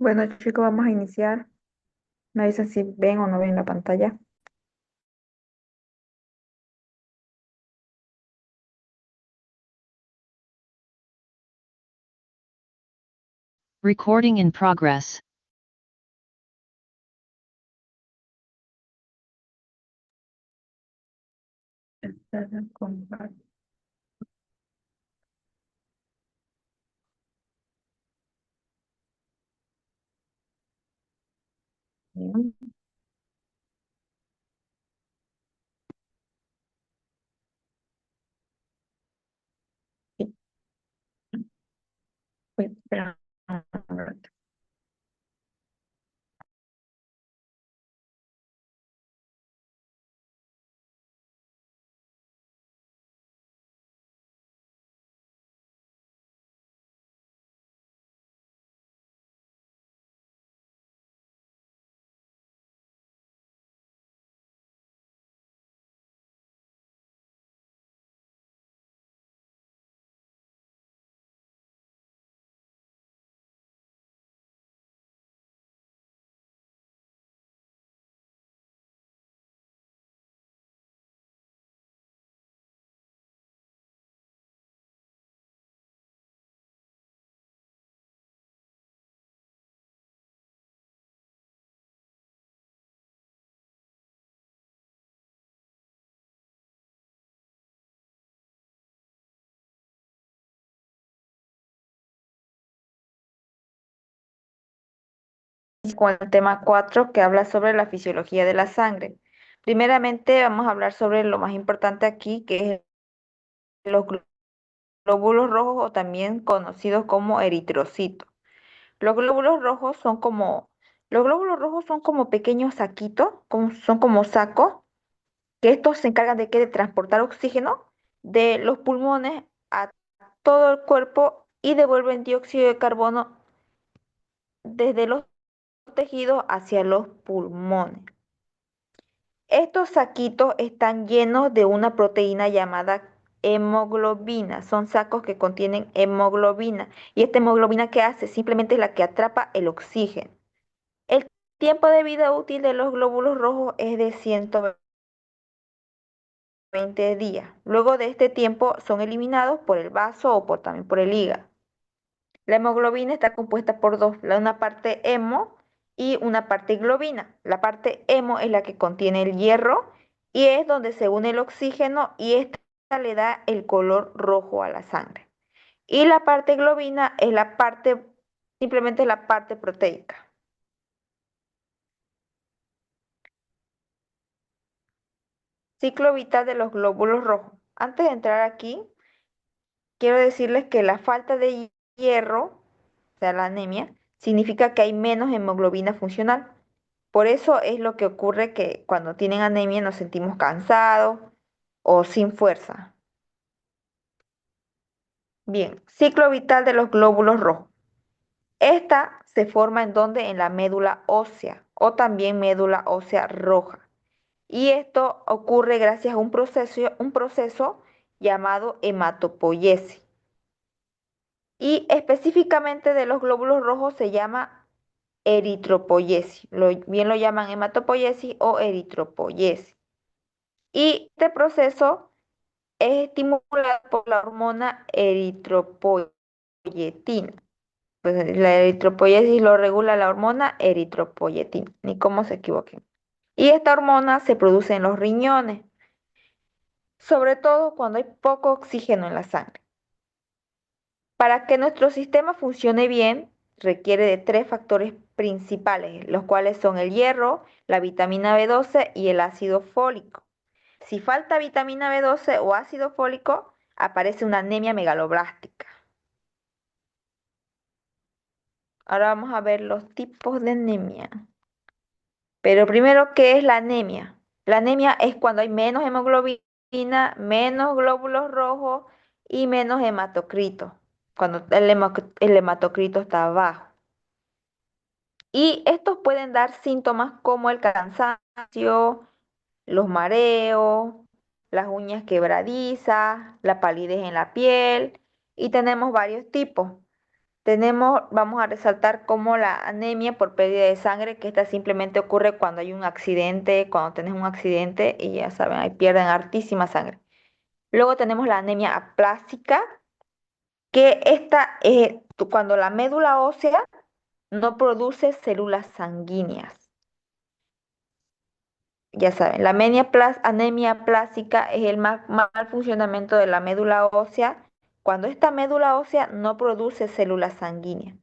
Bueno, chicos, vamos a iniciar. Me dicen si ven o no ven la pantalla. Recording in progress. Bien. Sí. Uy, espera un rato. Con el tema 4 que habla sobre la fisiología de la sangre. Primeramente vamos a hablar sobre lo más importante aquí, que es los glóbulos rojos o también conocidos como eritrocitos. Los glóbulos rojos son como, los glóbulos rojos son como pequeños saquitos, son como sacos, que estos se encargan de, ¿qué? De transportar oxígeno de los pulmones a todo el cuerpo y devuelven dióxido de carbono desde los tejidos hacia los pulmones. Estos saquitos están llenos de una proteína llamada hemoglobina. Son sacos que contienen hemoglobina. ¿Y esta hemoglobina qué hace? Simplemente es la que atrapa el oxígeno. El tiempo de vida útil de los glóbulos rojos es de 120 días. Luego de este tiempo son eliminados por el vaso o también por el hígado. La hemoglobina está compuesta por dos, una parte hemo y una parte globina. La parte hemo es la que contiene el hierro y es donde se une el oxígeno y esta le da el color rojo a la sangre. Y la parte globina es la parte, simplemente la parte proteica. Ciclo vital de los glóbulos rojos. Antes de entrar aquí, quiero decirles que la falta de hierro, o sea, la anemia, significa que hay menos hemoglobina funcional. Por eso es lo que ocurre que cuando tienen anemia nos sentimos cansados o sin fuerza. Bien, ciclo vital de los glóbulos rojos. Esta se forma en donde en la médula ósea o también médula ósea roja. Y esto ocurre gracias a un proceso llamado hematopoiesis. Y específicamente de los glóbulos rojos se llama eritropoiesis. Bien lo llaman hematopoiesis o eritropoiesis. Y este proceso es estimulado por la hormona eritropoyetina. Pues la eritropoiesis lo regula la hormona eritropoyetina, ni cómo se equivoquen. Y esta hormona se produce en los riñones, sobre todo cuando hay poco oxígeno en la sangre. Para que nuestro sistema funcione bien, requiere de tres factores principales, los cuales son el hierro, la vitamina B12 y el ácido fólico. Si falta vitamina B12 o ácido fólico, aparece una anemia megaloblástica. Ahora vamos a ver los tipos de anemia. Pero primero, ¿qué es la anemia? La anemia es cuando hay menos hemoglobina, menos glóbulos rojos y menos hematocrito, cuando el hematocrito está bajo. Y estos pueden dar síntomas como el cansancio, los mareos, las uñas quebradizas, la palidez en la piel, y tenemos varios tipos. Vamos a resaltar como la anemia por pérdida de sangre, que esta simplemente ocurre cuando hay un accidente, cuando tenés un accidente y ya saben, ahí pierden hartísima sangre. Luego tenemos la anemia aplásica, que esta es cuando la médula ósea no produce células sanguíneas. Ya saben, la anemia plástica es el mal funcionamiento de la médula ósea cuando esta médula ósea no produce células sanguíneas.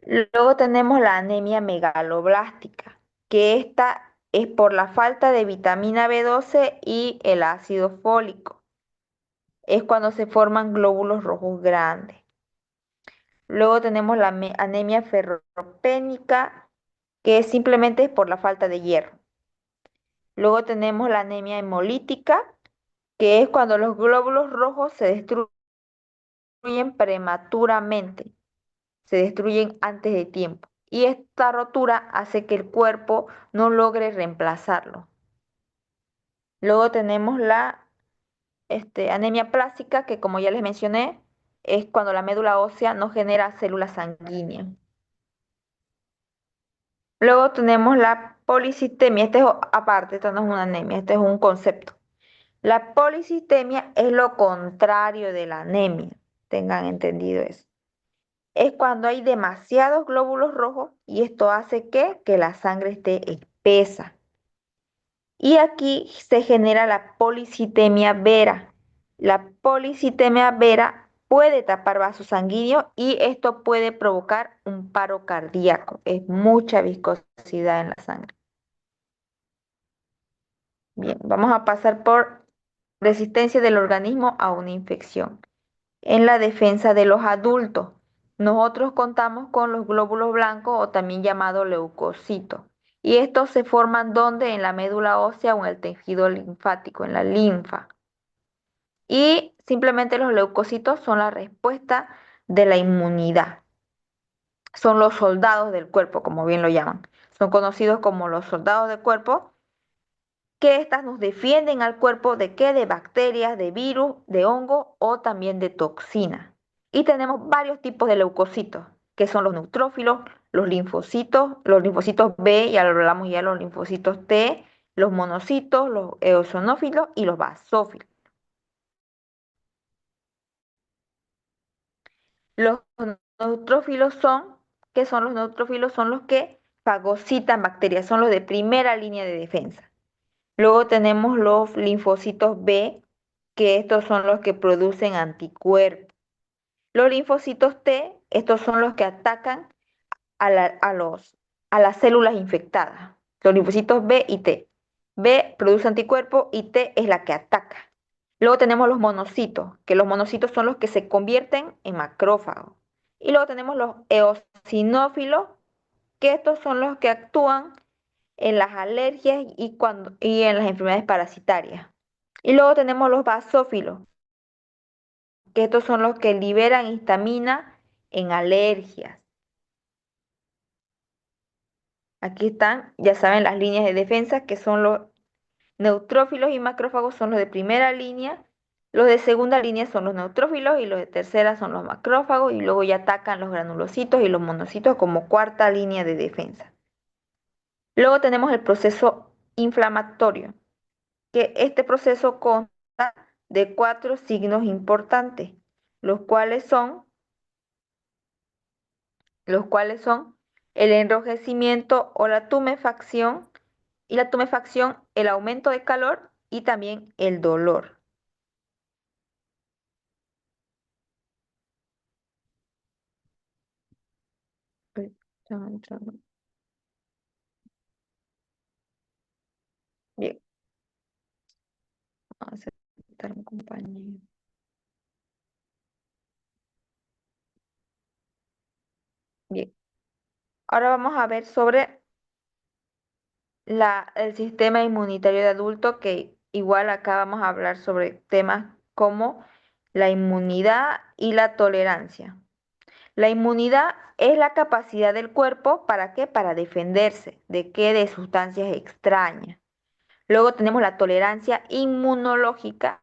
Luego tenemos la anemia megaloblástica, que esta es por la falta de vitamina B12 y el ácido fólico. Es cuando se forman glóbulos rojos grandes. Luego tenemos la anemia ferropénica, que simplemente es por la falta de hierro. Luego tenemos la anemia hemolítica, que es cuando los glóbulos rojos se destruyen prematuramente, se destruyen antes de tiempo. Y esta rotura hace que el cuerpo no logre reemplazarlo. Luego tenemos la anemia plástica, que como ya les mencioné, es cuando la médula ósea no genera células sanguíneas. Luego tenemos la policitemia, este es aparte, esto no es una anemia, este es un concepto. La policitemia es lo contrario de la anemia, tengan entendido eso. Es cuando hay demasiados glóbulos rojos y esto hace que la sangre esté espesa. Y aquí se genera la policitemia vera. La policitemia vera puede tapar vasos sanguíneos y esto puede provocar un paro cardíaco. Es mucha viscosidad en la sangre. Bien, vamos a pasar por resistencia del organismo a una infección. En la defensa de los adultos, nosotros contamos con los glóbulos blancos o también llamados leucocitos. Y estos se forman donde en la médula ósea o en el tejido linfático, en la linfa. Y simplemente los leucocitos son la respuesta de la inmunidad. Son los soldados del cuerpo, como bien lo llaman. Son conocidos como los soldados del cuerpo, que estas nos defienden al cuerpo de qué, de bacterias, de virus, de hongo o también de toxinas. Y tenemos varios tipos de leucocitos, que son los neutrófilos, los linfocitos B, ya lo hablamos ya, los linfocitos T, los monocitos, los eosinófilos y los basófilos. Los neutrófilos ¿qué son los neutrófilos? Son los que fagocitan bacterias, son los de primera línea de defensa. Luego tenemos los linfocitos B, que estos son los que producen anticuerpos. Los linfocitos T, estos son los que atacan a las células infectadas. Los linfocitos B y T. B produce anticuerpos y T es la que ataca. Luego tenemos los monocitos, que los monocitos son los que se convierten en macrófagos. Y luego tenemos los eosinófilos, que estos son los que actúan en las alergias y en las enfermedades parasitarias. Y luego tenemos los basófilos, que estos son los que liberan histamina en alergias. Aquí están, ya saben, las líneas de defensa, que son los neutrófilos y macrófagos, son los de primera línea. Los de segunda línea son los neutrófilos y los de tercera son los macrófagos, y luego ya atacan los granulocitos y los monocitos como cuarta línea de defensa. Luego tenemos el proceso inflamatorio, que este proceso consta de cuatro signos importantes, los cuales son, los cuales son el enrojecimiento o la tumefacción, y la tumefacción, el aumento de calor y también el dolor. Uy, ya me entrando. Bien, vamos a aceptar un compañero. Bien, ahora vamos a ver sobre el sistema inmunitario de adulto, que igual acá vamos a hablar sobre temas como la inmunidad y la tolerancia. La inmunidad es la capacidad del cuerpo, ¿para qué? Para defenderse. ¿De qué? De sustancias extrañas. Luego tenemos la tolerancia inmunológica,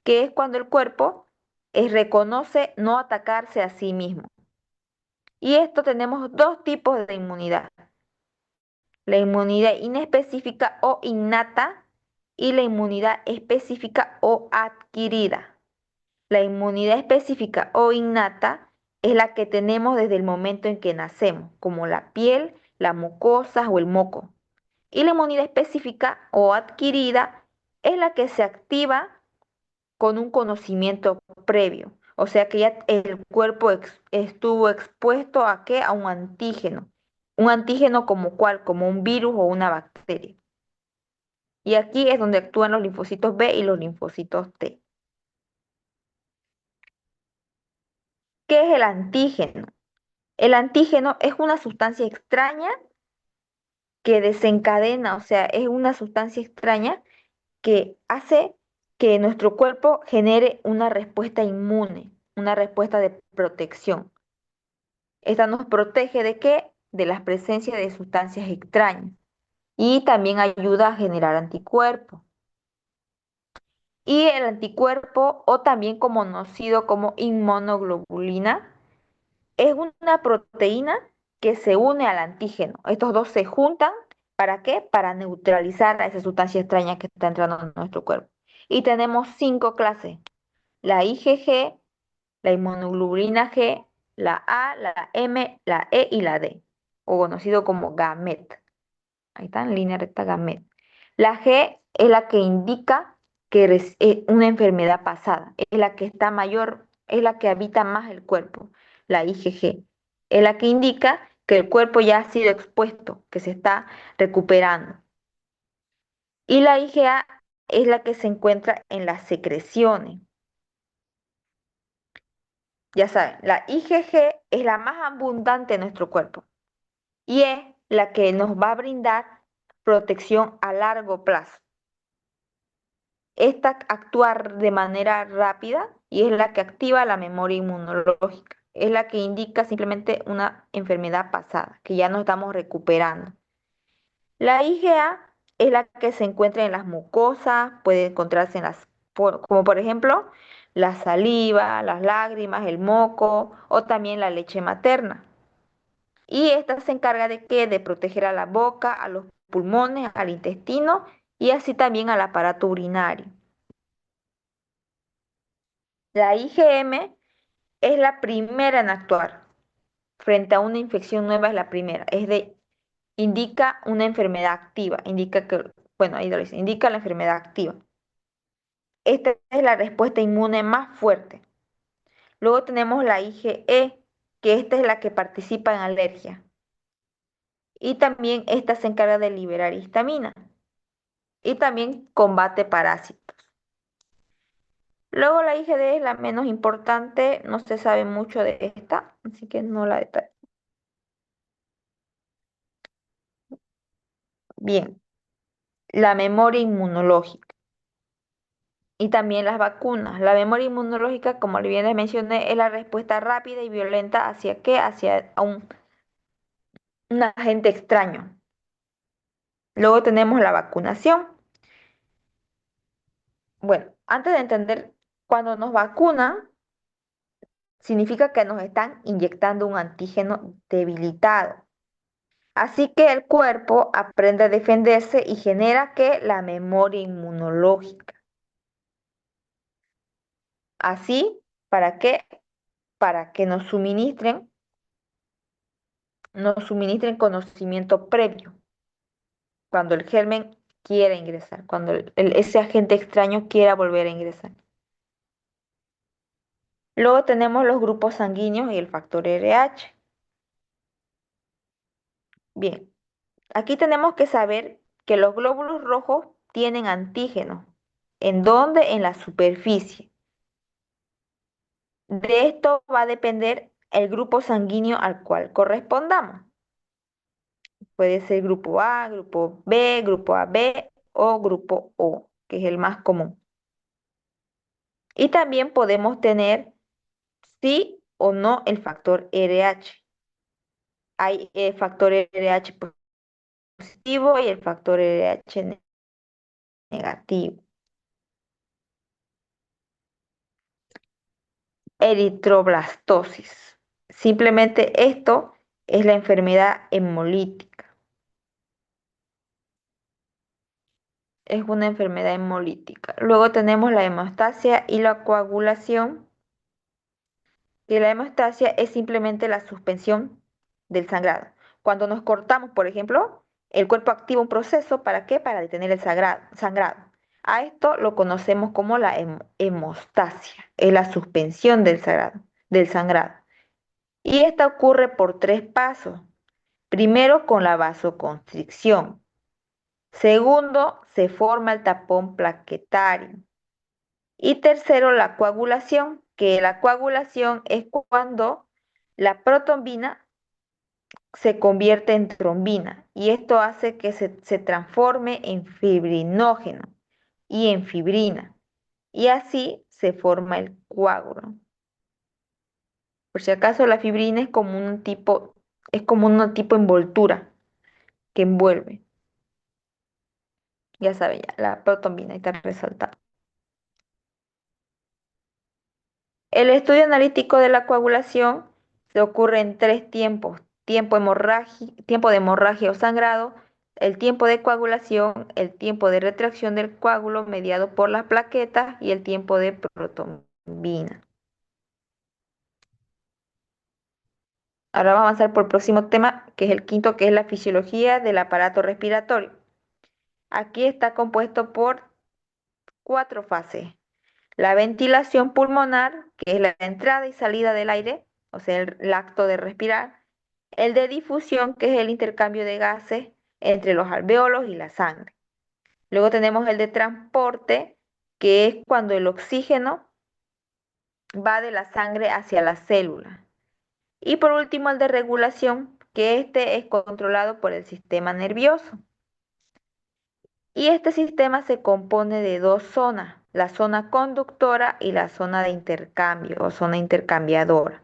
que es cuando el cuerpo reconoce no atacarse a sí mismo. Y esto tenemos dos tipos de inmunidad: la inmunidad inespecífica o innata y la inmunidad específica o adquirida. La inmunidad específica o innata es la que tenemos desde el momento en que nacemos, como la piel, las mucosas o el moco. Y la inmunidad específica o adquirida es la que se activa con un conocimiento previo. O sea que ya el cuerpo estuvo expuesto ¿a qué? A un antígeno. Un antígeno como cuál, como un virus o una bacteria. Y aquí es donde actúan los linfocitos B y los linfocitos T. ¿Qué es el antígeno? El antígeno es una sustancia extraña que desencadena, o sea, es una sustancia extraña que hace que nuestro cuerpo genere una respuesta inmune, una respuesta de protección. Esta nos protege ¿de qué? De la presencia de sustancias extrañas, y también ayuda a generar anticuerpos. Y el anticuerpo, o también conocido como inmunoglobulina, es una proteína que se une al antígeno. Estos dos se juntan, ¿para qué? Para neutralizar a esa sustancia extraña que está entrando en nuestro cuerpo. Y tenemos cinco clases: la IgG, la inmunoglobulina G, la A, la M, la E y la D, o conocido como GAMET. Ahí está, en línea recta GAMET. La G es la que indica que es una enfermedad pasada, es la que está mayor, es la que habita más el cuerpo. La IgG es la que indica que el cuerpo ya ha sido expuesto, que se está recuperando. Y la IgA es la que se encuentra en las secreciones. Ya saben, la IgG es la más abundante en nuestro cuerpo y es la que nos va a brindar protección a largo plazo. Esta actúa de manera rápida y es la que activa la memoria inmunológica. Es la que indica simplemente una enfermedad pasada, que ya nos estamos recuperando. La IgA es la que se encuentra en las mucosas, puede encontrarse en como por ejemplo la saliva, las lágrimas, el moco o también la leche materna. Y esta se encarga de qué? De proteger a la boca, a los pulmones, al intestino y así también al aparato urinario. La IgM es la primera en actuar. Frente a una infección nueva es la primera. Indica una enfermedad activa. Indica que, bueno, ahí lo dice, indica la enfermedad activa. Esta es la respuesta inmune más fuerte. Luego tenemos la IgE, que esta es la que participa en alergia. Y también esta se encarga de liberar histamina. Y también combate parásitos. Luego la IgD es la menos importante, no se sabe mucho de esta, así que no la detallo. Bien, la memoria inmunológica y también las vacunas. La memoria inmunológica, como bien les mencioné, es la respuesta rápida y violenta hacia qué, hacia un agente extraño. Luego tenemos la vacunación. Bueno, antes de entender, cuando nos vacunan, significa que nos están inyectando un antígeno debilitado. Así que el cuerpo aprende a defenderse y genera que la memoria inmunológica. Así, ¿para qué? Para que nos suministren conocimiento previo cuando el germen quiera ingresar, cuando ese agente extraño quiera volver a ingresar. Luego tenemos los grupos sanguíneos y el factor RH. Bien, aquí tenemos que saber que los glóbulos rojos tienen antígenos. ¿En dónde? En la superficie. De esto va a depender el grupo sanguíneo al cual correspondamos. Puede ser grupo A, grupo B, grupo AB o grupo O, que es el más común. Y también podemos tener sí o no el factor RH. Hay el factor RH positivo y el factor RH negativo. Eritroblastosis. Simplemente esto es la enfermedad hemolítica. Es una enfermedad hemolítica. Luego tenemos la hemostasia y la coagulación, que la hemostasia es simplemente la suspensión del sangrado. Cuando nos cortamos, por ejemplo, el cuerpo activa un proceso, ¿para qué? Para detener el sangrado. A esto lo conocemos como la hemostasia, es la suspensión del sangrado. Y esta ocurre por tres pasos. Primero, con la vasoconstricción. Segundo, se forma el tapón plaquetario. Y tercero, la coagulación, que la coagulación es cuando la protombina se convierte en trombina y esto hace que se transforme en fibrinógeno y en fibrina y así se forma el coágulo. Por si acaso la fibrina es como un tipo envoltura que envuelve, ya saben, ya, la protombina está resaltada. El estudio analítico de la coagulación se ocurre en tres tiempos: tiempo de hemorragia o sangrado, el tiempo de coagulación, el tiempo de retracción del coágulo mediado por las plaquetas y el tiempo de protombina. Ahora vamos a avanzar por el próximo tema, que es el quinto, que es la fisiología del aparato respiratorio. Aquí está compuesto por cuatro fases. La ventilación pulmonar, que es la entrada y salida del aire, o sea, el acto de respirar. El de difusión, que es el intercambio de gases entre los alvéolos y la sangre. Luego tenemos el de transporte, que es cuando el oxígeno va de la sangre hacia las células. Y por último, el de regulación, que este es controlado por el sistema nervioso. Y este sistema se compone de dos zonas, la zona conductora y la zona de intercambio o zona intercambiadora.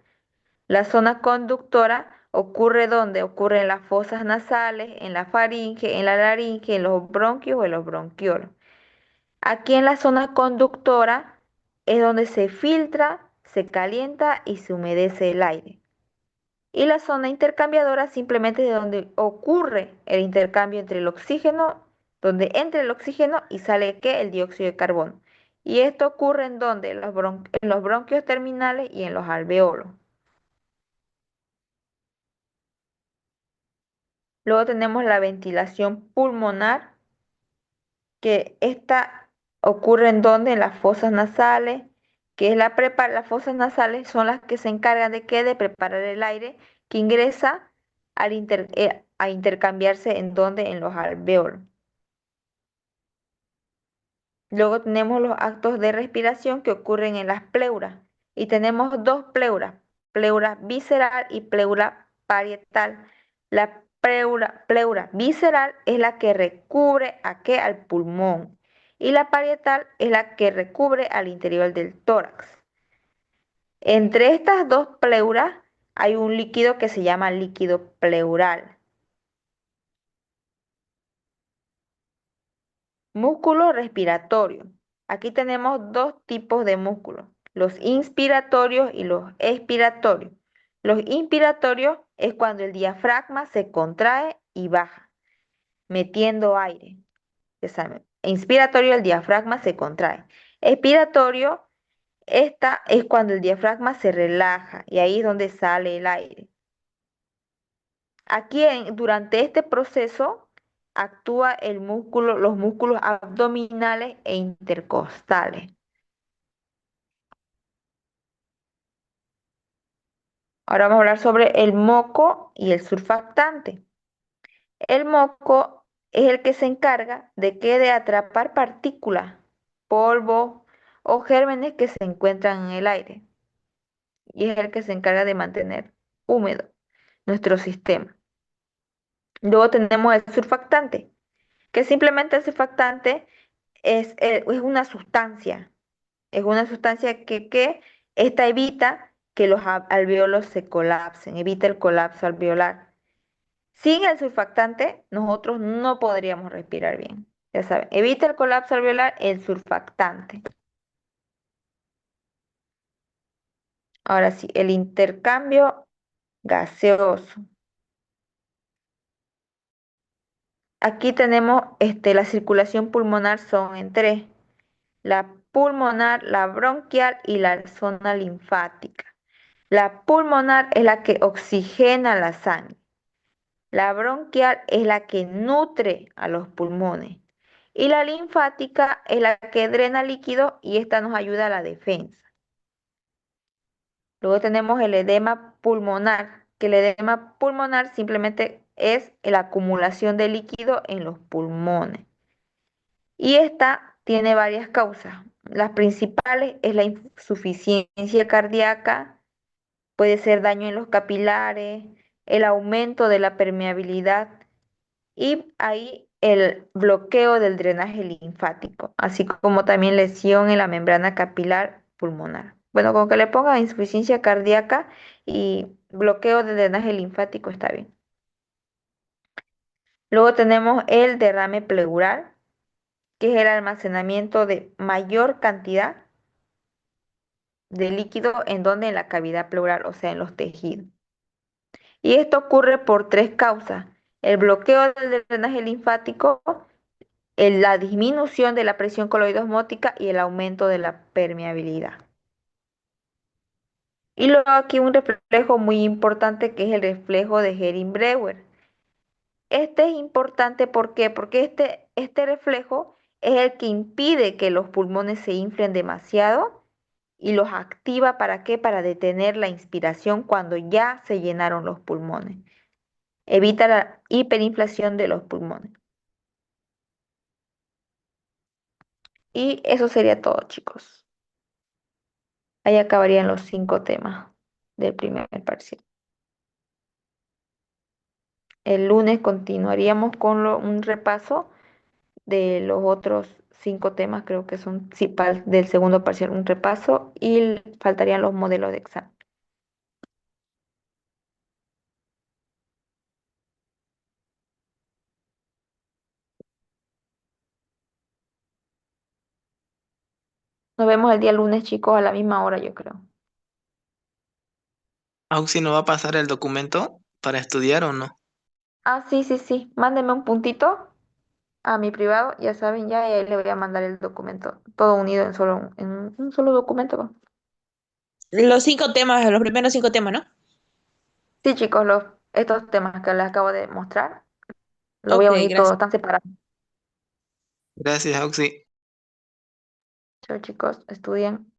La zona conductora ocurre donde ocurre en las fosas nasales, en la faringe, en la laringe, en los bronquios o en los bronquiolos. Aquí en la zona conductora es donde se filtra, se calienta y se humedece el aire. Y la zona intercambiadora simplemente es donde ocurre el intercambio entre el oxígeno, donde entra el oxígeno y sale ¿qué? El dióxido de carbono. Y esto ocurre en donde en los bronquios terminales y en los alvéolos. Luego tenemos la ventilación pulmonar, que esta ocurre en donde en las fosas nasales, que es las fosas nasales son las que se encargan de qué, de preparar el aire que ingresa a intercambiarse en donde, en los alvéolos. Luego tenemos los actos de respiración que ocurren en las pleuras. Y tenemos dos pleuras, pleura visceral y pleura parietal. La pleura visceral es la que recubre ¿a qué? Al pulmón. Y la parietal es la que recubre al interior del tórax. Entre estas dos pleuras hay un líquido que se llama líquido pleural. Músculo respiratorio. Aquí tenemos dos tipos de músculos, los inspiratorios y los expiratorios. Los inspiratorios es cuando el diafragma se contrae y baja, metiendo aire. Ya saben, inspiratorio el diafragma se contrae. Expiratorio, esta es cuando el diafragma se relaja y ahí es donde sale el aire. Aquí durante este proceso actúa el músculo, los músculos abdominales e intercostales. Ahora vamos a hablar sobre el moco y el surfactante. El moco es el que se encarga de que de atrapar partículas, polvo o gérmenes que se encuentran en el aire y es el que se encarga de mantener húmedo nuestro sistema. Luego tenemos el surfactante, que simplemente el surfactante es una sustancia que esta evita que los alvéolos se colapsen, evita el colapso alveolar. Sin el surfactante, nosotros no podríamos respirar bien. Ya saben, evita el colapso alveolar el surfactante. Ahora sí, el intercambio gaseoso. Aquí tenemos la circulación pulmonar son en tres. La pulmonar, la bronquial y la zona linfática. La pulmonar es la que oxigena la sangre. La bronquial es la que nutre a los pulmones. Y la linfática es la que drena líquido y esta nos ayuda a la defensa. Luego tenemos el edema pulmonar, que el edema pulmonar simplemente es la acumulación de líquido en los pulmones. Y esta tiene varias causas. Las principales es la insuficiencia cardíaca, puede ser daño en los capilares, el aumento de la permeabilidad y ahí el bloqueo del drenaje linfático, así como también lesión en la membrana capilar pulmonar. Bueno, con que le ponga insuficiencia cardíaca y bloqueo del drenaje linfático está bien. Luego tenemos el derrame pleural, que es el almacenamiento de mayor cantidad de líquido en donde en la cavidad pleural, o sea, en los tejidos. Y esto ocurre por tres causas: el bloqueo del drenaje linfático, la disminución de la presión coloidosmótica y el aumento de la permeabilidad. Y luego aquí un reflejo muy importante que es el reflejo de Hering-Breuer. Este es importante, ¿por qué? Porque este reflejo es el que impide que los pulmones se inflen demasiado y los activa ¿para qué? Para detener la inspiración cuando ya se llenaron los pulmones. Evita la hiperinflación de los pulmones. Y eso sería todo, chicos. Ahí acabarían los 5 temas del primer parcial. El lunes continuaríamos con un repaso de los otros 5 temas, creo que son sí, del segundo parcial, un repaso y faltarían los modelos de examen. Nos vemos el día lunes, chicos, a la misma hora, yo creo. Auxi, ¿no va a pasar el documento para estudiar o no? Ah, sí, sí, sí. Mándenme un puntito a mi privado, ya saben ya, y ahí le voy a mandar el documento, todo unido en un solo documento, ¿va? Los 5 temas, los primeros 5 temas, ¿no? Sí, chicos, estos temas que les acabo de mostrar, lo voy Ok, a unir todos, gracias. están separados. Gracias, Auxi. Chao, chicos, estudien.